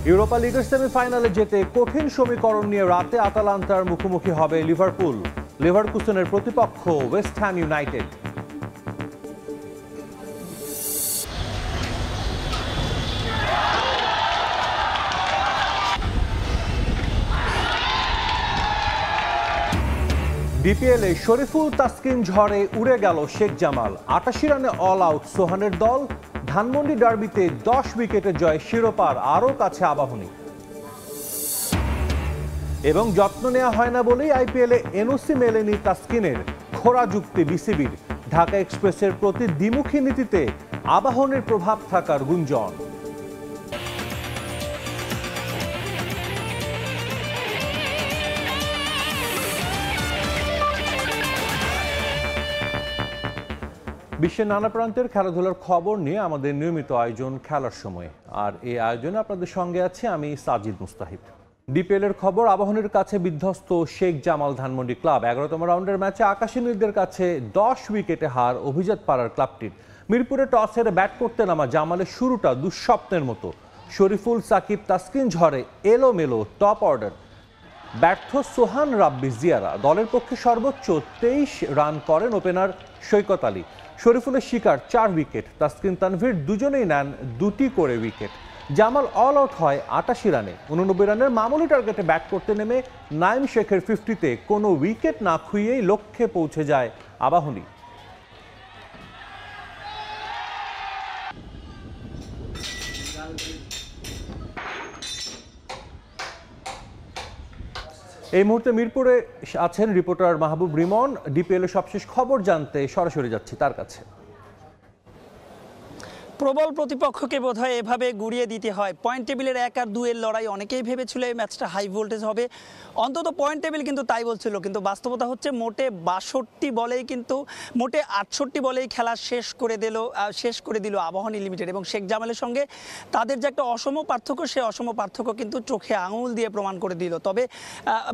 Europa লিগের সেমিফাইনালে যেতে কঠিন সমীকরণ নিয়ে রাতে আতালান্তার মুখোমুখি হবে লিভারপুল। লেভারকুসেনের প্রতিপক্ষ ওয়েস্ট হ্যাম ইউনাইটেড। বিপিএলে শরীফুল তাসকিন ঝড়ে উড়ে গেল শেখ জামাল। ৮৮ রানে অল আউট সোহানের দল। ধানমন্ডি ডার্বিতে ১০ উইকেটে জয় শিরোপার আরও কাছে আবাহনী। এবং যত্ন নেওয়া হয় না বলেই আইপিএলে এনওসি মেলেনি তাসকিনের। খোঁড়া যুক্তি বিসিবির। ঢাকা এক্সপ্রেসের প্রতি দ্বিমুখী নীতিতে আবাহনীর প্রভাব থাকার গুঞ্জন। বিশ্বের নানা প্রান্তের খেলাধুলার খবর নিয়ে আমাদের নিয়মিত আয়োজন খেলার সময়। আর এই আয়োজনে আপনাদের সঙ্গে আছে আমি সাজিদ মুস্তাহিদ। বিপিএলের খবর, আবাহনীর কাছে বিধ্বস্ত শেখ জামাল ধানমন্ডি ক্লাব। ১১তম রাউন্ডের ম্যাচে আকাশিনীদের কাছে ১০ উইকেটে হার অভিজাত পাড়ার ক্লাবটির। মিরপুরে টস হেরে ব্যাট করতে নামা জামালের শুরুটা দুঃস্বপ্নের মতো। শরীফুল, সাকিব, তাসকিন ঝড়ে এলোমেলো টপ অর্ডার। ব্যর্থ সোহান, রাব্বি, জিয়ারা। দলের পক্ষে সর্বোচ্চ ২৩ রান করেন ওপেনার সৈকত আলী। শরীফুলের শিকার ৪ উইকেট। তাসকিন, তানভীর দুজনেই নেন ২টি করে উইকেট। জামাল অল আউট হয় ৮৮ রানে। ৮৯ রানের মামুলি টার্গেটে ব্যাট করতে নেমে নাইম শেখের 50-তে কোনো উইকেট না খুইয়েই লক্ষ্যে পৌঁছে যায় আবাহনী। এই মুহূর্তে মিরপুরে আছেন রিপোর্টার মাহবুব রিমন। ডিপিএল এর সবশেষ খবর জানতে সরাসরি যাচ্ছি তার কাছে। প্রবল প্রতিপক্ষকে বোধহয় এভাবে গুড়িয়ে দিতে হয়। পয়েন্ট টেবিলের ১ আর ২ এর লড়াই। অনেকেই ভেবেছিল এই ম্যাচটা হাই ভোল্টেজ হবে, অন্তত পয়েন্ট টেবিল কিন্তু তাই বলছিল, কিন্তু বাস্তবতা হচ্ছে মোটে ৬২ বলেই কিন্তু মোটে ৬৮ বলেই খেলা শেষ করে দিল আবাহনী লিমিটেড। এবং শেখ জামালের সঙ্গে তাদের যে একটা অসম পার্থক্য, সে অসম পার্থক্য কিন্তু চোখে আঙুল দিয়ে প্রমাণ করে দিল। তবে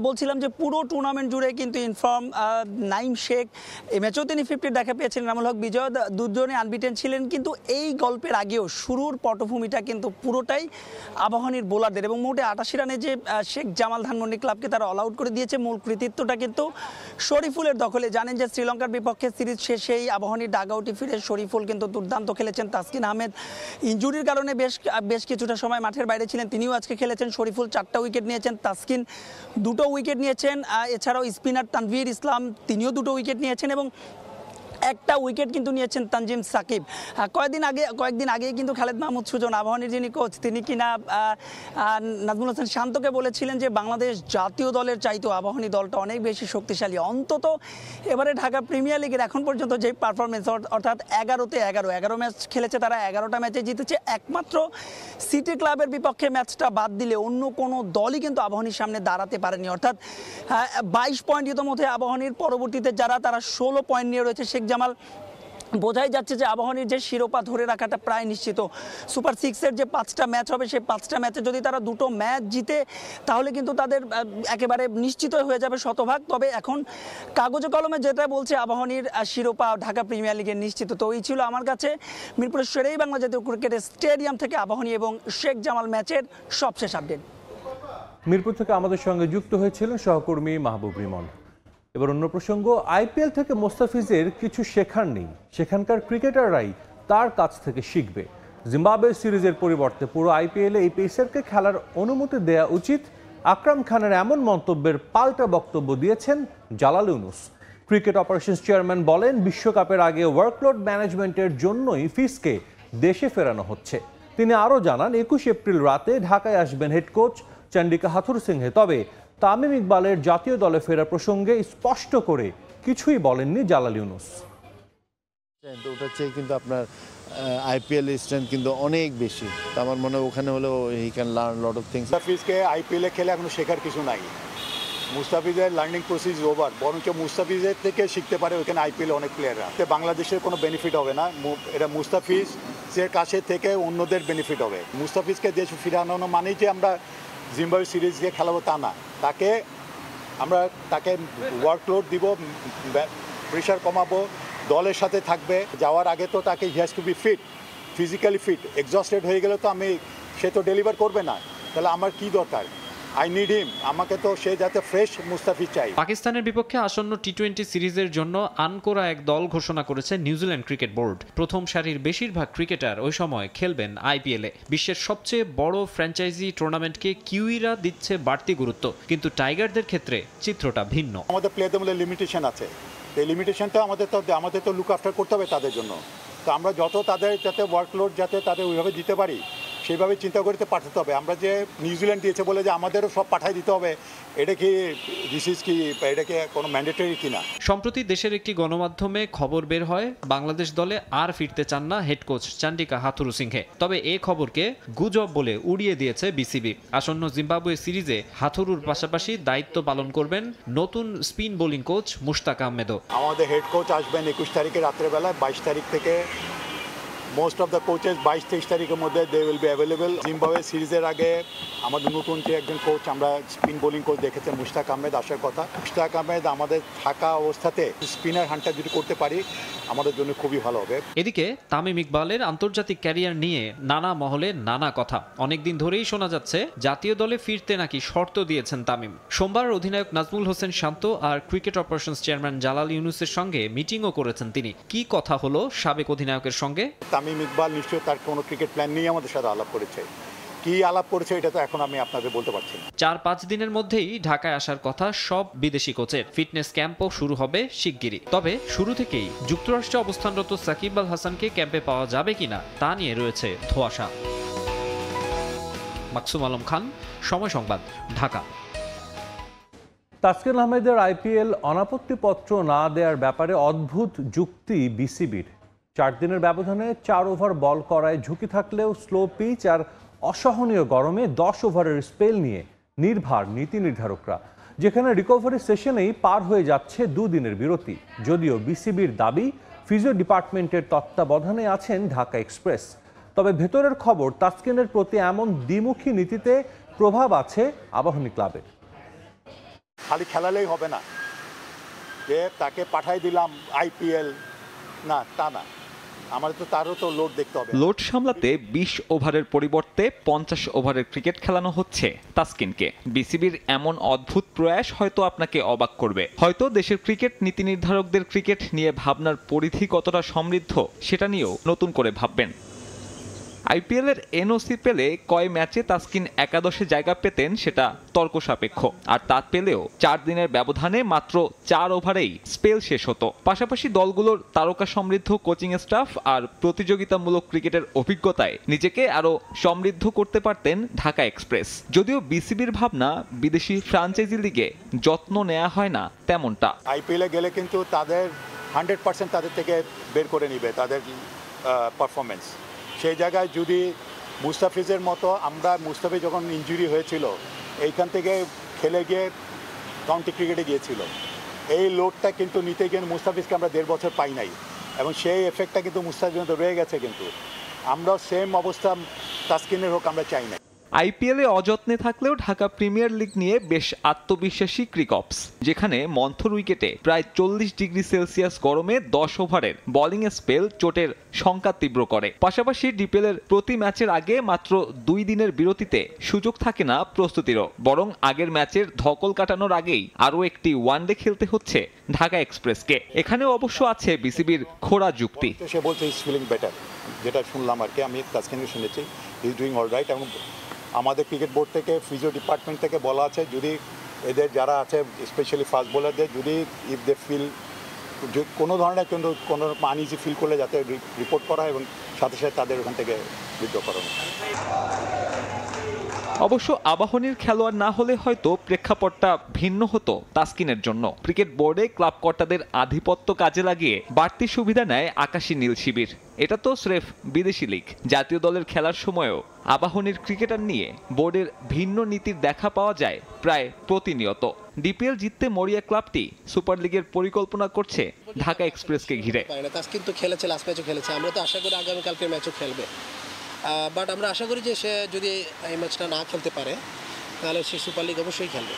বলছিলাম যে পুরো টুর্নামেন্ট জুড়ে কিন্তু ইনফর্ম নাইম শেখ। এই ম্যাচেও তিনি 50 দেখা পেয়েছিলেন। এনামুল হক বিজয় দুজনে আনবিটেন ছিলেন, কিন্তু এই গল্পের আগেও শুরুর পটভূমিটা কিন্তু পুরোটাই আবাহনীর বোলারদের। এবং মোটে ৮৮ রানে যে শেখ জামাল ধানমন্ডি ক্লাবকে তারা অল আউট করে দিয়েছে, মূল কৃতিত্বটা কিন্তু শরীফুলের দখলে। জানেন যে শ্রীলঙ্কার বিপক্ষে সিরিজ শেষেই আবাহনীর ডাগ আউটে ফিরে শরীফুল কিন্তু দুর্দান্ত খেলেছেন। তাসকিন আহমেদ ইনজুরির কারণে বেশ কিছুটা সময় মাঠের বাইরে ছিলেন, তিনিও আজকে খেলেছেন। শরীফুল ৪টা উইকেট নিয়েছেন, তাসকিন 2টো উইকেট নিয়েছেন। এছাড়াও স্পিনার তানভীর ইসলাম, তিনিও 2টো উইকেট নিয়েছেন এবং একটা উইকেট কিন্তু নিয়েছেন তানজিম সাকিব। কয়েকদিন আগে কিন্তু খালেদ মাহমুদ সুজন, আবাহনীর যিনি কোচ, তিনি কিনা নাজমুল হাসান শান্তকে বলেছিলেন যে বাংলাদেশ জাতীয় দলের চাইতেও আবাহনী দলটা অনেক বেশি শক্তিশালী। অন্তত এবারে ঢাকা প্রিমিয়ার লিগের এখন পর্যন্ত যে পারফরমেন্স, অর্থাৎ 11তে 11 ম্যাচ খেলেছে তারা, 11টা ম্যাচে জিতেছে। একমাত্র সিটি ক্লাবের বিপক্ষে ম্যাচটা বাদ দিলে অন্য কোনো দলই কিন্তু আবাহনীর সামনে দাঁড়াতে পারেনি। অর্থাৎ 22 পয়েন্ট ইতোমধ্যে আবাহনীর, পরবর্তীতে যারা তারা 16 পয়েন্ট নিয়ে রয়েছে। শেখ জামাল, বোঝাই যাচ্ছে যে আবাহনীর যে শিরোপা ধরে রাখাটা প্রায় নিশ্চিত। সুপার 6-এর যে 5টা ম্যাচ হবে, সেই 5টা ম্যাচে যদি তারা 2টো ম্যাচ জিতে তাহলে কিন্তু তাদের একেবারে নিশ্চিত হয়ে যাবে শতভাগ। তবে এখন কাগজে কলমে যেটা বলছে আবাহনীর শিরোপা ঢাকা প্রিমিয়ার লিগের নিশ্চিত। তো এই ছিল আমার কাছে মিরপুরের শেরেই বাংলা জাতীয় ক্রিকেটের স্টেডিয়াম থেকে আবাহনী এবং শেখ জামাল ম্যাচের সবশেষ আপডেট। মিরপুর থেকে আমাদের সঙ্গে যুক্ত হয়েছিলেন সহকর্মী মাহবুব রিমন। এবার অন্য প্রসঙ্গ, আইপিএল থেকে মোস্তাফিজের কিছু শেখার নেই, সেখানকার ক্রিকেটাররাই তার কাছ থেকে শিখবে। জিম্বাবুয়ে সিরিজের পরিবর্তে পুরো আইপিএলে এই পেসারকে খেলার অনুমতি দেওয়া উচিত। আকরাম খানের এমন মন্তব্যের পাল্টা বক্তব্য দিয়েছেন Jalal Yunus. Cricket operations chairman বলেন, বিশ্বকাপের আগে ওয়ার্কলোড ম্যানেজমেন্টের জন্যই ফিসকে দেশে ফেরানো হচ্ছে। তিনি আরও জানান, 21 এপ্রিল রাতে ঢাকায় আসবেন হেড কোচ চন্ডিকা হাথুর সিংহে। তবে তামিম ইকবালের জাতীয় দলে ফেরা প্রসঙ্গে স্পষ্ট করে কিছুই বলেননি জালাল ইউনুস। ওটার চেয়ে কিন্তু আপনার আইপিএল স্ট্রেন্থ কিন্তু অনেক বেশি। তো আমার মনে হয় ওখানে হলেও he can learn lot of things. মুস্তাফিজকে আইপিএলে খেলে এখনো শেখার কিছু নাই। মুস্তাফিজের লার্নিং প্রসেস ওভার, বরঞ্চ মুস্তাফিজের থেকে শিখতে পারে ওখানে আইপিএলে অনেক প্লেয়াররা। বাংলাদেশের কোনো বেনিফিট হবে না, এটা মুস্তাফিজের কাছে থেকে অন্যদের বেনিফিট হবে। মুস্তাফিজকে দেশে ফিরানো মানেই যে আমরা জিম্বাবুয়ে সিরিজকে খেলাবো তা না। তাকে ওয়ার্কলোড দিব, প্রেশার কমাবো, দলের সাথে থাকবে। যাওয়ার আগে তো তাকে he has to be fit, physically fit. Exhausted হয়ে গেলে তো সে তো ডেলিভার করবে না। তাহলে আমার কি দরকার? আই নিড হিম, আমাকে তো সে যাতে ফ্রেশ মুস্তাফিজ চাই। পাকিস্তানের বিপক্ষে আসন্ন টি-20 সিরিজের জন্য আনকোরা এক দল ঘোষণা করেছে নিউজিল্যান্ড ক্রিকেট বোর্ড। প্রথম সারির বেশিরভাগ ক্রিকেটার ওই সময় খেলবেন আইপিএলে। বিশ্বের সবচেয়ে বড় ফ্র্যাঞ্চাইজি টুর্নামেন্টকে কিউইরা দিচ্ছে বাড়তি গুরুত্ব, কিন্তু টাইগারদের ক্ষেত্রে চিত্রটা ভিন্ন। আমাদের প্লেয়ারদের মধ্যে লিমিটেশন আছে, এই লিমিটেশনটা আমাদের তো লুক আফটার করতে হবে তাদের জন্য। তো আমরা যত তাদের যাতে ওয়ার্কলোড যাতে তাদের ওইভাবে দিতে পারি সেইভাবে চিন্তা করতে পাঠাতে হবে। আমরা যে নিউজিল্যান্ড দিয়েছে বলে যে আমাদেরও সব পাঠাই দিতে হবে, এটা কি এটা কি কোনো ম্যান্ডেটরি কিনা? সম্প্রতি দেশের একটি গণমাধ্যমে খবর বের হয় বাংলাদেশ দলে আর ফিরতে চান না হেড কোচ চান্ডিকা হাথুরুসিংহে। তবে এ খবরকে গুজব বলে উড়িয়ে দিয়েছে বিসিবি। আসন্ন জিম্বাবুয়ে সিরিজে হাথুরুর পাশাপাশি দায়িত্ব পালন করবেন নতুন স্পিন বোলিং কোচ মুশতাক আহমেদও। আমাদের হেড কোচ আসবেন 21 তারিখে রাত্রেবেলায়, 22 তারিখ থেকে মোস্ট অফ দ্য কোচেস 22-23 তারিখের মধ্যে they will be available. Zimbabwe সিরিজের আগে আমাদের নতুন যে একজন কোচ আমরা স্পিন বোলিং কোচ দেখেছেন মুশতাক আহমেদ আসার কথা। মুশতাক আহমেদ আমাদের থাকা অবস্থাতে স্পিনার হান্টটা যদি করতে পারি আমাদের জন্য খুবই ভালো হবে। এদিকে তামিম ইকবালের আন্তর্জাতিক ক্যারিয়ার নিয়ে নানা মহলে নানা কথা। অনেকদিন ধরেই শোনা যাচ্ছে জাতীয় দলে ফিরতে নাকি শর্ত দিয়েছেন তামিম। সোমবার অধিনায়ক নাজমুল হোসেন শান্ত আর ক্রিকেট অপারেশনস চেয়ারম্যান জালাল ইউনুসের সঙ্গে মিটিংও করেছেন তিনি। কি কথা হলো সাবেক অধিনায়কের সঙ্গে? তামিম ইকবাল নিশ্চয়ই তার কোনো ক্রিকেট প্ল্যান নিয়ে আমাদের সাথে আলাপ করেছে। কি আলাপ করেছে এটা তো এখন আমি আপনাদের বলতে পারছি না। 4-5 দিনের মধ্যেই ঢাকায় আসার কথা সব বিদেশি কোচের। ফিটনেস ক্যাম্পও শুরু হবে শিগগিরই। তবে শুরু থেকেই যুক্তরাষ্ট্রে অবস্থানরত সাকিব আল হাসানকে ক্যাম্পে পাওয়া যাবে কিনা তা নিয়ে রয়েছে ধোঁয়াশা। মাকসুম আলম খান, সময় সংবাদ, ঢাকা। তাসকিন আহমেদের আইপিএল অনাপত্তিপত্র না দেওয়ার ব্যাপারে অদ্ভুত যুক্তি বিসিবির। 4 দিনের ব্যবধানে 4 ওভার বল করায় ঝুঁকি থাকলেও স্লো পিচ আর অসহনীয় গরমে 10 ওভারের স্পেল নিয়ে নির্ভার নীতি নির্ধারকরা, যেখানে রিকভারি সেশনেই পার হয়ে যাচ্ছে 2 দিনের বিরতি। যদিও বিসিবির দাবি ফিজিও ডিপার্টমেন্টের তত্ত্বাবধানে আছেন ঢাকা এক্সপ্রেস। তবে ভেতরের খবর, তাসকিনের প্রতি এমন দ্বিমুখী নীতিতে প্রভাব আছে আবাহনী ক্লাবের। খালি খেলালেই হবে না যে তাকে পাঠাই দিলাম আইপিএল, না তা না, আমাদের তো তারও তো লোড দেখতে হবে। লোড সামলাতে 20 ওভারের পরিবর্তে 50 ওভারের ক্রিকেট খেলানো হচ্ছে তাসকিনকে। বিসিবির এমন অদ্ভুত প্রয়াস হয়তো আপনাকে অবাক করবে। হয়তো দেশের ক্রিকেট নীতি নির্ধারকদের ক্রিকেট নিয়ে ভাবনার পরিধি কতটা সমৃদ্ধ সেটা নিয়েও নতুন করে ভাববেন। আইপিএলের এনওসি পেলে কয় ম্যাচে তাসকিন একাদশে জায়গা পেতেন সেটা তর্ক সাপেক্ষ। আর তা পেলেও 4 দিনের ব্যবধানে মাত্র 4 ওভারেই স্পেল শেষ হতো। পাশাপাশি দলগুলোর তারকা সমৃদ্ধ কোচিং স্টাফ আর প্রতিযোগিতামূলক ক্রিকেটের অভিজ্ঞতায় নিজেকে আরও সমৃদ্ধ করতে পারতেন ঢাকা এক্সপ্রেস। যদিও বিসিবির ভাবনা বিদেশি ফ্রাঞ্চাইজি লিগে যত্ন নেওয়া হয় না তেমনটা। আইপিএলে গেলে কিন্তু তাদের 100% তাদের থেকে বের করে নিবে তাদের পারফরমেন্স। সেই জায়গায় যদি মুস্তাফিজের মতো, আমরা মুস্তাফিজ যখন ইনজুরি হয়েছিল এইখান থেকে খেলে গিয়ে কাউন্টি ক্রিকেটে গিয়েছিল, এই লোডটা কিন্তু নিতে গিয়ে মুস্তাফিজকে আমরা 1.5 বছর পাই নাই, এবং সেই এফেক্টটা কিন্তু মুস্তাফিজ মতো রয়ে গেছে। কিন্তু আমরা সেম অবস্থা তাসকিনের হোক আমরা চাই না। আইপিএলে অযত্নে থাকলেও ঢাকা প্রিমিয়ার লিগ নিয়ে বেশ আত্মবিশ্বাসী ক্রিকপস, যেখানে মন্থর উইকেটে প্রায় 40 ডিগ্রি সেলসিয়াস গরমে 10 ওভারের বোলিং স্পেল চোটের শঙ্কা তীব্র করে। পাশাপাশি ডিপিএলের প্রতি ম্যাচের আগে মাত্র 2 দিনের বিরতিতে সুযোগ থাকে না প্রস্তুতিরও, বরং আগের ম্যাচের ধকল কাটানোর আগেই আরও একটি ওয়ানডে খেলতে হচ্ছে ঢাকা এক্সপ্রেসকে। এখানেও অবশ্য আছে বিসিবির খোঁড়া যুক্তি। সে বলছে ইজ ফিলিং বেটার, যেটা শুনলাম আর কি, আমি তাসকিনকে শুনেছি ইজ ডুইং অল রাইট। এবং আমাদের ক্রিকেট বোর্ড থেকে ফিজিও ডিপার্টমেন্ট থেকে বলা আছে যদি এদের যারা আছে স্পেশালি ফাস্ট বোলারদের যদি ইফ দে ফিল কোনো ধরনের কোনো আনইজি ফিল করলে যাতে রিপোর্ট করা হয় এবং সাথে সাথে তাদের ওখান থেকে উইথড্র করানো। অবশ্য আবাহনীর খেলোয়াড় না হলে হয়তো প্রেক্ষাপটটা ভিন্ন হতো তাসকিনের জন্য। ক্রিকেট বোর্ডে ক্লাব কর্তাদের আধিপত্য কাজে লাগিয়ে বাড়তি সুবিধা নেয় আকাশী নীল শিবির। এটা তো স্রেফ বিদেশি লিগ। জাতীয় দলের খেলার সময়ও আবাহনীর ক্রিকেটার নিয়ে বোর্ডের ভিন্ন নীতির দেখা পাওয়া যায় প্রায় প্রতিনিয়ত। ডিপিএল জিততে মরিয়া ক্লাবটি সুপার লিগের পরিকল্পনা করছে ঢাকা এক্সপ্রেসকে ঘিরে। তাসকিন তো খেলেছে, লাস্ট ম্যাচও খেলেছে, আমরা তো আশা করি আগামীকালকের ম্যাচও খেলবে। বাট আমরা আশা করি যে সে যদি এই ম্যাচটা না খেলতে পারে তাহলে সে সুপার লিগ অবশ্যই খেলবে।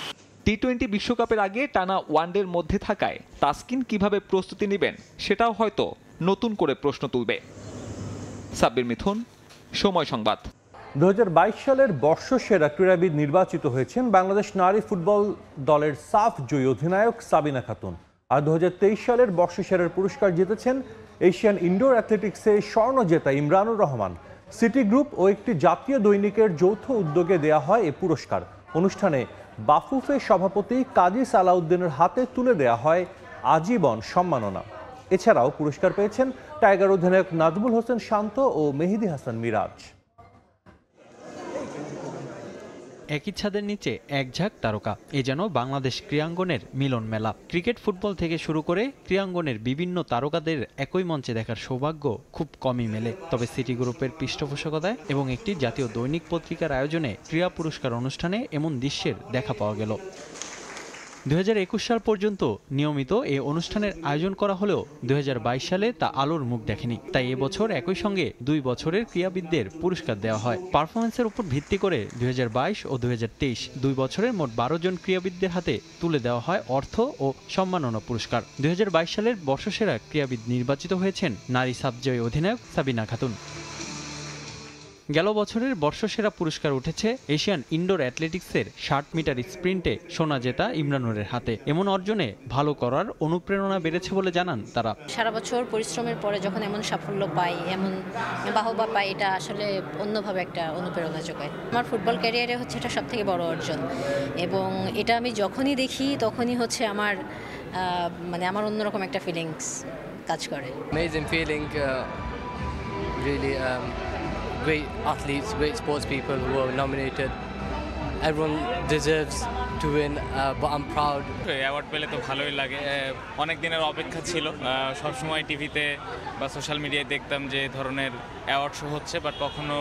টি-20 বিশ্বকাপের আগে টানা ওয়ানডের মধ্যে থাকায় তাসকিন কিভাবে প্রস্তুতি নেবেন সেটাও হয়তো নতুন করে প্রশ্ন তুলবে। সাব্বির মিথুন, সময় সংবাদ। 2022 সালের বর্ষসেরা ক্রীড়াবিদ নির্বাচিত হয়েছেন বাংলাদেশ নারী ফুটবল দলের সাফ জয়ী অধিনায়ক সাবিনা খাতুন। আর 2023 সালের বর্ষসেরার পুরস্কার জিতেছেন এশিয়ান ইনডোর অ্যাথলেটিক্সে স্বর্ণ জেতা ইমরানুর রহমান। সিটি গ্রুপ ও একটি জাতীয় দৈনিকের যৌথ উদ্যোগে দেয়া হয় এ পুরস্কার। অনুষ্ঠানে বাফুফে সভাপতি কাজী সালাউদ্দিনের হাতে তুলে দেয়া হয় আজীবন সম্মাননা। এছাড়াও পুরস্কার পেয়েছেন টাইগার অধিনায়ক নাজমুল হোসেন শান্ত ও মেহেদী হাসান মিরাজ। একই ছাদের নিচে এক ঝাঁক তারকা, এ যেন বাংলাদেশ ক্রীড়াঙ্গনের মিলন মেলা। ক্রিকেট ফুটবল থেকে শুরু করে ক্রীড়াঙ্গনের বিভিন্ন তারকাদের একই মঞ্চে দেখার সৌভাগ্য খুব কমই মেলে। তবে সিটি গ্রুপের পৃষ্ঠপোষকতায় এবং একটি জাতীয় দৈনিক পত্রিকার আয়োজনে ক্রীড়া পুরস্কার অনুষ্ঠানে এমন দৃশ্যের দেখা পাওয়া গেল। 2021 সাল পর্যন্ত নিয়মিত এই অনুষ্ঠানের আয়োজন করা হলেও 2022 সালে তা আলোর মুখ দেখেনি। তাই এবছর একই সঙ্গে 2 বছরের ক্রীড়াবিদদের পুরস্কার দেওয়া হয়। পারফরমেন্সের উপর ভিত্তি করে 2022 ও 2023 2 বছরের মোট 12 জন ক্রীড়াবিদদের হাতে তুলে দেওয়া হয় অর্থ ও সম্মাননা পুরস্কার। 2022 সালের বর্ষসেরা ক্রীড়াবিদ নির্বাচিত হয়েছেন নারী সাবজয়ী অধিনায়ক সাবিনা খাতুন। গেল বছরের বর্ষসেরা পুরস্কার উঠেছে এশিয়ান ইনডোর অ্যাথলেটিক্সের 60 মিটার স্প্রিন্টে সোনা জেতা ইমরানুরের হাতে। এমন অর্জনে ভালো করার অনুপ্রেরণা বেড়েছে বলে জানান তারা। সারা বছর পরিশ্রমের পরে যখন এমন সাফল্য পাই, এমন বাহবা পাই, এটা আসলে অন্যভাবে একটা অনুপ্রেরণা যোগায়। আমার ফুটবল ক্যারিয়ারে হচ্ছে এটা সবথেকে বড় অর্জন, এবং এটা আমি যখনই দেখি তখনই হচ্ছে আমার আমার অন্যরকম একটা ফিলিংস কাজ করে। Amazing feeling, really great athletes, great sports people who were nominated. Everyone deserves to win, but I'm proud. Award পেলে তো ভালোই লাগে। অনেক দিনের অপেক্ষা ছিল। সবসময় টিভিতে বা সোশ্যাল মিডিয়ায় দেখতাম যে ধরনের অ্যাওয়ার্ড শো হচ্ছে, বাট কখনো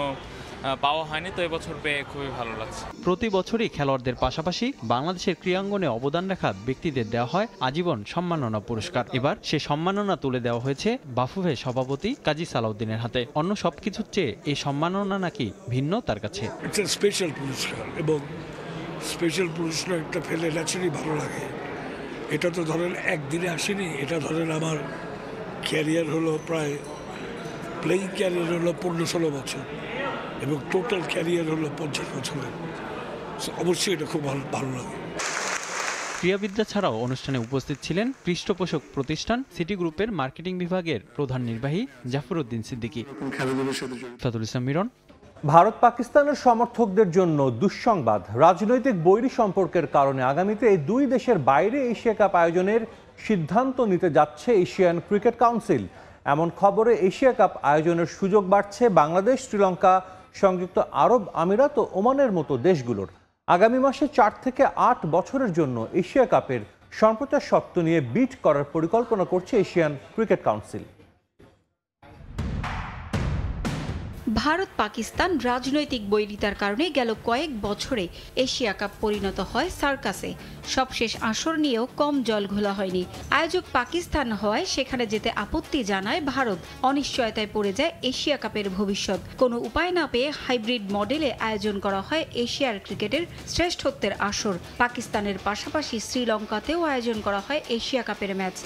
পাওয়া হয়নি। তো এবছর পেয়ে খুবই ভালো লাগছে। প্রতি বছরই খেলোয়াড়দের পাশাপাশি বাংলাদেশের ক্রীড়াঙ্গনে অবদান রাখা ব্যক্তিদের দেওয়া হয় আজীবন সম্মাননা পুরস্কার। এবার সে সম্মাননা তুলে দেওয়া হয়েছে বাফুফে সভাপতি কাজী সালাউদ্দিনের হাতে। অন্য সবকিছুর চেয়ে এই সম্মাননা নাকি ভিন্ন তার কাছে। স্পেশাল পুরস্কার, এবং স্পেশাল পুরস্কারটা পেলে ন্যাচারালি ভালো লাগে। এটা তো ধরেন একদিনে আসেনি, এটা ধরেন আমার ক্যারিয়ার হলো প্রায় প্লেয়িং ক্যারিয়ার হলো 15-16 বছর, এবং টোটাল ক্যারিয়ার হলো 50 বছরের। অবশ্যই এটা খুব ভালো লাগে। ক্রীড়াবিদরা ছাড়াও অনুষ্ঠানে উপস্থিত ছিলেন পৃষ্ঠপোষক প্রতিষ্ঠান সিটি গ্রুপের মার্কেটিং বিভাগের প্রধান নির্বাহী জাফর উদ্দিন সিদ্দিকী। ফাতুল ইসলাম মিরন। ভারত পাকিস্তানের সমর্থকদের জন্য দুঃসংবাদ। রাজনৈতিক বৈরী সম্পর্কের কারণে আগামীতে এই দুই দেশের বাইরে এশিয়া কাপ আয়োজনের সিদ্ধান্ত নিতে যাচ্ছে এশিয়ান ক্রিকেট কাউন্সিল। এমন খবরে এশিয়া কাপ আয়োজনের সুযোগ বাড়ছে বাংলাদেশ, শ্রীলঙ্কা, সংযুক্ত আরব আমিরাত ও ওমানের মতো দেশগুলোর। আগামী মাসে 4 থেকে 8 বছরের জন্য এশিয়া কাপের সম্প্রচার স্বত্ব নিয়ে বিড করার পরিকল্পনা করছে Asian cricket council. Bharat Pakistan রাজনৈতিক বৈরিতার কারণে গেল কয়েক বছরে এশিয়া কাপ পরিণত হয় সার্কাসে। সবশেষ আসর নিয়েও কম জল ঘোলা হয়নি। আয়োজক পাকিস্তান হওয়ায় সেখানে যেতে আপত্তি জানায় ভারত। অনিশ্চয়তায় পড়ে যায় এশিয়া কাপের ভবিষ্যৎ। কোনো উপায় না পেয়ে হাইব্রিড মডেলে আয়োজন করা হয় এশিয়ার ক্রিকেটের শ্রেষ্ঠত্বের আসর। পাকিস্তানের পাশাপাশি শ্রীলঙ্কাতেও আয়োজন করা হয় এশিয়া কাপের ম্যাচ।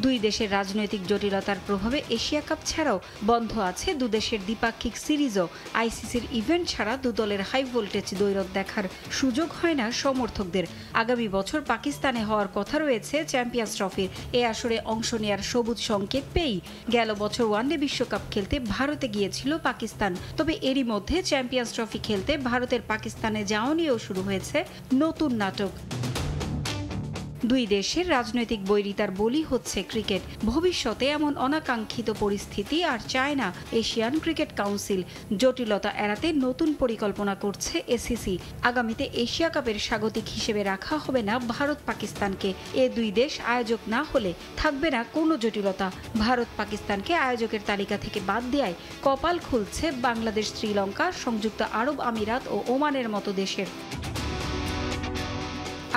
দুই দেশের রাজনৈতিক জটিলতার প্রভাবে এশিয়া কাপ ছাড়াও বন্ধ আছে দুদেশের দ্বিপাক্ষিক সিরিজও। আইসিসির ইভেন্ট ছাড়া দুদলের হাই ভোল্টেজ দ্বৈরথ দেখার সুযোগ হয় না সমর্থকদের। আগামী বছর পাকিস্তানে হওয়ার কথা রয়েছে চ্যাম্পিয়ন্স ট্রফির। এ আসরে অংশ নেয়ার সবুজ সংকেত পেয়েই গেল বছর ওয়ানডে বিশ্বকাপ খেলতে ভারতে গিয়েছিল পাকিস্তান। তবে এরই মধ্যে চ্যাম্পিয়ন্স ট্রফি খেলতে ভারতের পাকিস্তানে যাওয়া নিয়েও শুরু হয়েছে নতুন নাটক। দুই দেশের রাজনৈতিক বৈরিতার বলি হচ্ছে ক্রিকেট। ভবিষ্যতে এমন অনাকাঙ্ক্ষিত পরিস্থিতি আর চায় না এশিয়ান ক্রিকেট কাউন্সিল। জটিলতা এড়াতে নতুন পরিকল্পনা করছে এসিসি। আগামীতে এশিয়া কাপের স্বাগতিক হিসেবে রাখা হবে না ভারত পাকিস্তানকে। এ দুই দেশ আয়োজক না হলে থাকবে না কোনো জটিলতা। ভারত পাকিস্তানকে আয়োজকের তালিকা থেকে বাদ দেয়ায় কপাল খুলছে বাংলাদেশ, শ্রীলঙ্কা, সংযুক্ত আরব আমিরাত ও ওমানের মতো দেশের।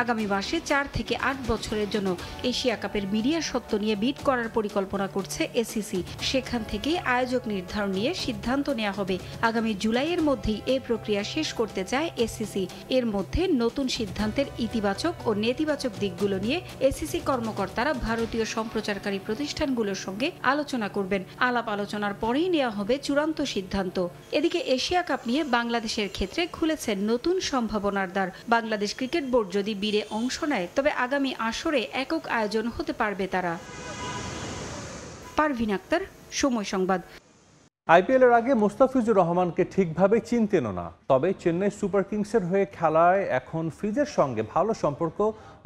আগামী মাসে 4 থেকে 8 বছরের জন্য এশিয়া কাপের মিডিয়া সত্ত্ব নিয়ে বিড করার পরিকল্পনা করছে এসিসি। সেখান থেকে আয়োজক নির্ধারণ নিয়ে সিদ্ধান্ত নেওয়া হবে। আগামী জুলাইয়ের মধ্যেই এই প্রক্রিয়া শেষ করতে চায় এসিসি। এর মধ্যে নতুন সিদ্ধান্তের ইতিবাচক ও নেতিবাচক দিকগুলো নিয়ে এসিসি কর্মকর্তারা ভারতীয় সম্প্রচারকারী প্রতিষ্ঠানগুলোর সঙ্গে আলোচনা করবেন। আলাপ আলোচনার পরেই নেওয়া হবে চূড়ান্ত সিদ্ধান্ত। এদিকে এশিয়া কাপ নিয়ে বাংলাদেশের ক্ষেত্রে খুলেছে নতুন সম্ভাবনার দ্বার। বাংলাদেশ ক্রিকেট বোর্ড যদি বিডে অংশ নেয় তবে আগামী আসরে একক আয়োজন হতে পারবে তারা। পারভিন আক্তার, সময় সংবাদ। আইপিএলের আগে মুস্তাফিজুর রহমানকে ঠিকভাবে চিনতেন না, তবে চেন্নাই সুপার কিংসের হয়ে খেলায় এখন ফিজের সঙ্গে ভালো সম্পর্ক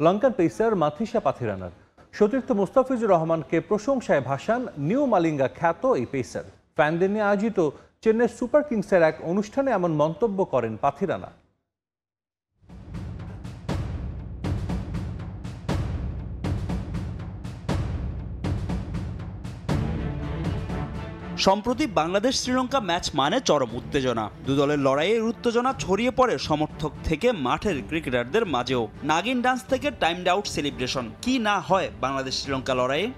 লঙ্কান পেসার মাথিসা পাথিরানার। সতীর্থ মুস্তাফিজুর রহমানকে প্রশংসায় ভাসান নিউ মালিঙ্গা খ্যাত এই পেসার। ফ্যানদের নিয়ে আয়োজিত চেন্নাই সুপার কিংসের এক অনুষ্ঠানে এমন মন্তব্য করেন পাথিরানা। সম্প্রতি বাংলাদেশ শ্রীলঙ্কা ম্যাচ মানে চরম উত্তেজনা। দু দলের লড়াইয়ের উত্তেজনা ছড়িয়ে পড়ে সমর্থক থেকে মাঠের ক্রিকেটারদের মাঝেও। নাগিন ডান্স থেকে টাইমড আউট সেলিব্রেশন, কি না হয় বাংলাদেশ শ্রীলঙ্কা লড়াইয়ে।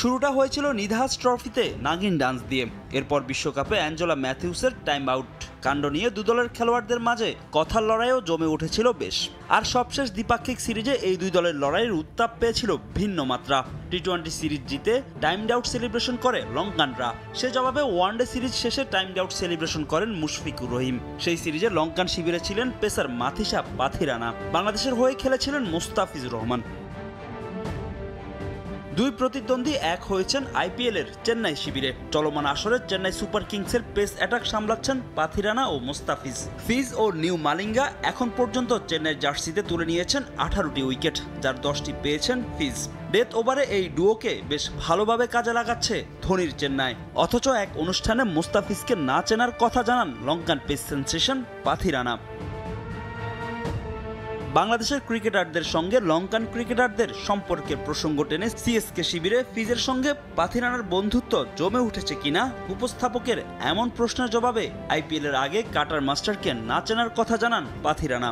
শুরুটা হয়েছিল নিধাস ট্রফিতে নাগিন ডান্স দিয়ে, এরপর বিশ্বকাপে অ্যাঞ্জেলা ম্যাথিউসের টাইম আউট কাণ্ড নিয়ে দু দলের খেলোয়াড়দের মাঝে কথার লড়াইও জমে উঠেছিল বেশ। আর সবশেষ দ্বিপাক্ষিক সিরিজে এই দুই দলের লড়াইয়ের উত্তাপ পেয়েছিল ভিন্ন মাত্রা। টি-20 সিরিজ জিতে টাইমড আউট সেলিব্রেশন করে লঙ্কানরা, সে জবাবে ওয়ানডে সিরিজ শেষে টাইমড আউট সেলিব্রেশন করেন মুশফিকুর রহিম। সেই সিরিজে লঙ্কান শিবিরে ছিলেন পেসার মাথিসা পাথিরানা, বাংলাদেশের হয়ে খেলেছিলেন মুস্তাফিজুর রহমান। দুই প্রতিদ্বন্দ্বী এক হয়েছেন আইপিএলের চেন্নাই শিবিরে। চলমান আসরে চেন্নাই সুপার কিংসের পেস অ্যাটাক সামলাচ্ছেন পাথিরানা ও মুস্তাফিজ। ফিজ ও নিউ মালিঙ্গা এখন পর্যন্ত চেন্নাই জার্সিতে তুলে নিয়েছেন 18টি উইকেট, যার 10টি পেয়েছেন ফিজ। ডেথ ওভারে এই ডুওকে বেশ ভালোভাবে কাজে লাগাচ্ছে ধোনির চেন্নাই। অথচ এক অনুষ্ঠানে মুস্তাফিজকে না চেনার কথা জানান লঙ্কান পেস সেন্সেশন পাথিরানা। বাংলাদেশের ক্রিকেটারদের সঙ্গে লঙ্কান ক্রিকেটারদের সম্পর্কের প্রসঙ্গ টেনে সিএসকে শিবিরে ফিজের সঙ্গে পাথিরানার বন্ধুত্ব জমে উঠেছে কিনা উপস্থাপকের এমন প্রশ্নের জবাবে আইপিএলের আগে কাটার মাস্টারকে না চেনার কথা জানান পাথিরানা।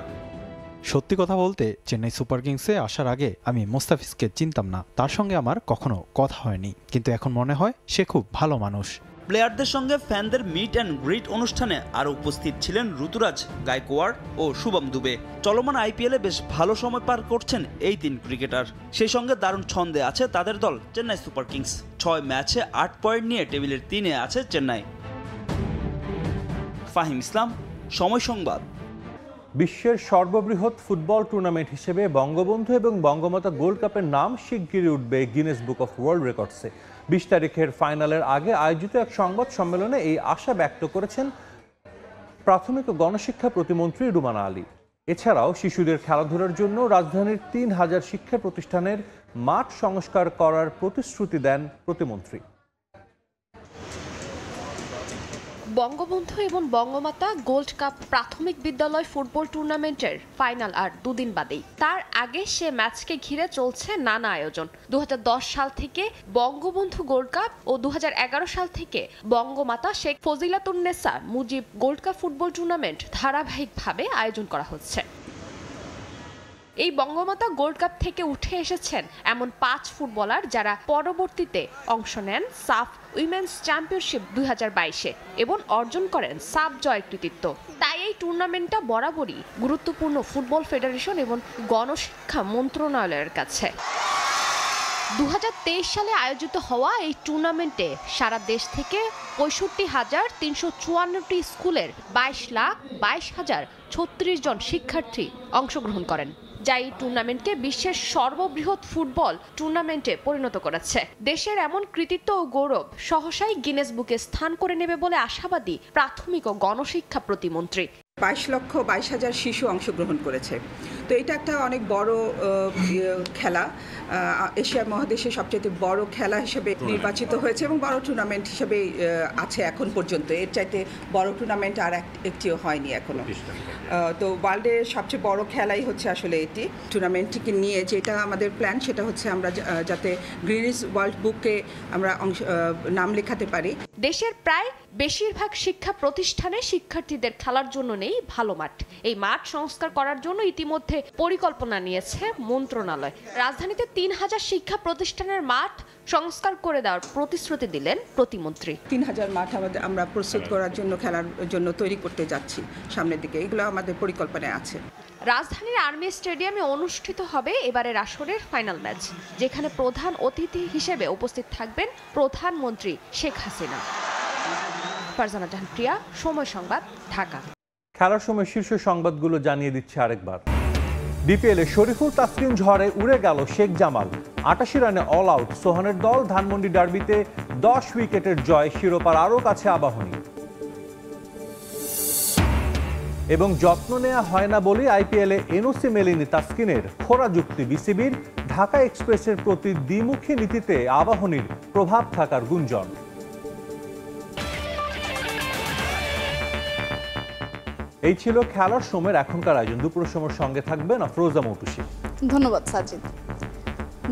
সত্যি কথা বলতে চেন্নাই সুপার কিংসে আসার আগে আমি মুস্তাফিজকে চিনতাম না, তার সঙ্গে আমার কখনো কথা হয়নি, কিন্তু এখন মনে হয় সে খুব ভালো মানুষ। প্লেয়ারদের সঙ্গে ফ্যানদের মিট অ্যান্ড গ্রিট অনুষ্ঠানে আরও উপস্থিত ছিলেন ঋতুরাজ গায়কোয়াড় ও শুভম দুবে। চলমান আইপিএলে বেশ ভালো সময় পার করছেন এই তিন ক্রিকেটার। সেই সঙ্গে দারুণ ছন্দে আছে তাদের দল চেন্নাই সুপার কিংস। 6 ম্যাচে 8 পয়েন্ট নিয়ে টেবিলের 3-এ আছে চেন্নাই। ফাহিম ইসলাম, সময় সংবাদ। বিশ্বের সর্ববৃহৎ ফুটবল টুর্নামেন্ট হিসেবে বঙ্গবন্ধু এবং বঙ্গমাতা গোল্ড কাপের নাম শিগগিরই উঠবে গিনেস বুক অফ ওয়ার্ল্ড রেকর্ডসে। 20 তারিখের ফাইনালের আগে আয়োজিত এক সংবাদ সম্মেলনে এই আশা ব্যক্ত করেছেন প্রাথমিক ও গণশিক্ষা প্রতিমন্ত্রী রুমানা আলী। এছাড়াও শিশুদের খেলাধুলার জন্য রাজধানীর 3000 শিক্ষা প্রতিষ্ঠানের মাঠ সংস্কার করার প্রতিশ্রুতি দেন প্রতিমন্ত্রী। বঙ্গবন্ধু এবং বঙ্গমাতা গোল্ড কাপ প্রাথমিক বিদ্যালয় ফুটবল টুর্নামেন্টের ফাইনাল আর দুদিন বাদেই। তার আগে সে ম্যাচকে ঘিরে চলছে নানা আয়োজন। 2010 সাল থেকে বঙ্গবন্ধু গোল্ড কাপ ও 2011 সাল থেকে Bangamata Sheikh Fazilatunnesa Mujib gold cup football tournament ধারাবাহিকভাবে আয়োজন করা হচ্ছে। এই বঙ্গমাতা গোল্ড কাপ থেকে উঠে এসেছেন এমন 5 ফুটবলার যারা পরবর্তীতে অংশ নেন সাফ উইমেন্স চ্যাম্পিয়নশিপ 2022-এ এবং অর্জন করেন সাফ জয়ের কৃতিত্ব। তাই এই টুর্নামেন্টটা বরাবরই গুরুত্বপূর্ণ ফুটবল ফেডারেশন এবং গণশিক্ষা মন্ত্রণালয়ের কাছে। 2023 সালে আয়োজিত হওয়া এই টুর্নামেন্টে সারা দেশ থেকে 65,354টি স্কুলের 22,22,036 জন শিক্ষার্থী অংশগ্রহণ করেন, যা এই টুর্নামেন্টকে বিশ্বের সর্ববৃহৎ ফুটবল টুর্নামেন্টে পরিণত করেছে। দেশের এমন কৃতিত্ব ও গৌরব সহসাই গিনেস বুকে স্থান করে নেবে বলে আশাবাদী প্রাথমিক ও গণশিক্ষা প্রতিমন্ত্রী। 22,22,000 শিশু অংশগ্রহণ করেছে, তো এটা একটা অনেক বড় খেলা। এশিয়া মহাদেশে সবচেয়ে বড় খেলা হিসেবে নির্বাচিত হয়েছে এবং বড় টুর্নামেন্ট হিসেবে আছে এখন পর্যন্ত। এর চাইতে বড় টুর্নামেন্ট আর একটিও হয়নি এখনো। তো ওয়ার্ল্ডের সবচেয়ে বড় খেলাই হচ্ছে আসলে এটি। টুর্নামেন্টটিকে নিয়ে যেটা আমাদের প্ল্যান সেটা হচ্ছে আমরা যাতে গ্রিনিস ওয়ার্ল্ড বুকে আমরা নাম লেখাতে পারি। দেশের প্রায় বেশিরভাগ শিক্ষা প্রতিষ্ঠানে শিক্ষার্থীদের খেলার জন্য নেই ভালো মাঠ। এই মাঠ সংস্কার করার জন্য ইতিমধ্যে পরিকল্পনা নিয়েছে মন্ত্রণালয়। রাজধানীতে 3000 শিক্ষা প্রতিষ্ঠানের মাঠ সংস্কার করে দেওয়ার প্রতিশ্রুতি দিলেন প্রতিমন্ত্রী। 3000 মাঠ আমরা প্রস্তুত করার জন্য খেলার জন্য তৈরি করতে যাচ্ছি সামনের দিকে, এগুলো আমাদের পরিকল্পনায় আছে। রাজধানীর আর্মি স্টেডিয়ামে অনুষ্ঠিত হবে এবারের আসরের ফাইনাল ম্যাচ, যেখানে প্রধান অতিথি হিসেবে উপস্থিত থাকবেন প্রধানমন্ত্রী শেখ হাসিনা। ফারজানা জাহান প্রিয়া, সময় সংবাদ, ঢাকা। খেলার সময় শীর্ষ সংবাদগুলো জানিয়ে দিচ্ছে আরেকবার। ডিপিএলে শরীফুল তাসকিন ঝড়ে উড়ে গেল শেখ জামাল, ৮৮ রানে অল আউট। সোহানের দল ধানমন্ডি ডার্বিতে 10 উইকেটের জয়, শিরোপার আরও কাছে আবাহনী। এবং যত্ন নেওয়া হয় না বলে আইপিএলে এনওসি মেলেনি তাসকিনের, খোরা যুক্তি বিসিবির। ঢাকা এক্সপ্রেসের প্রতি দ্বিমুখী নীতিতে আবাহনীর প্রভাব থাকার গুঞ্জন। এই ছিল খেলার সময়ের এখনকার আয়োজন। দুপুরের সময়ের সঙ্গে থাকবেন আফরোজা মৌটুসী। ধন্যবাদ সাজিদ।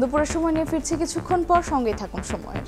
দুপুরের সময় নিয়ে ফিরছি কিছুক্ষণ পর, সঙ্গেই থাকুন সময়ের।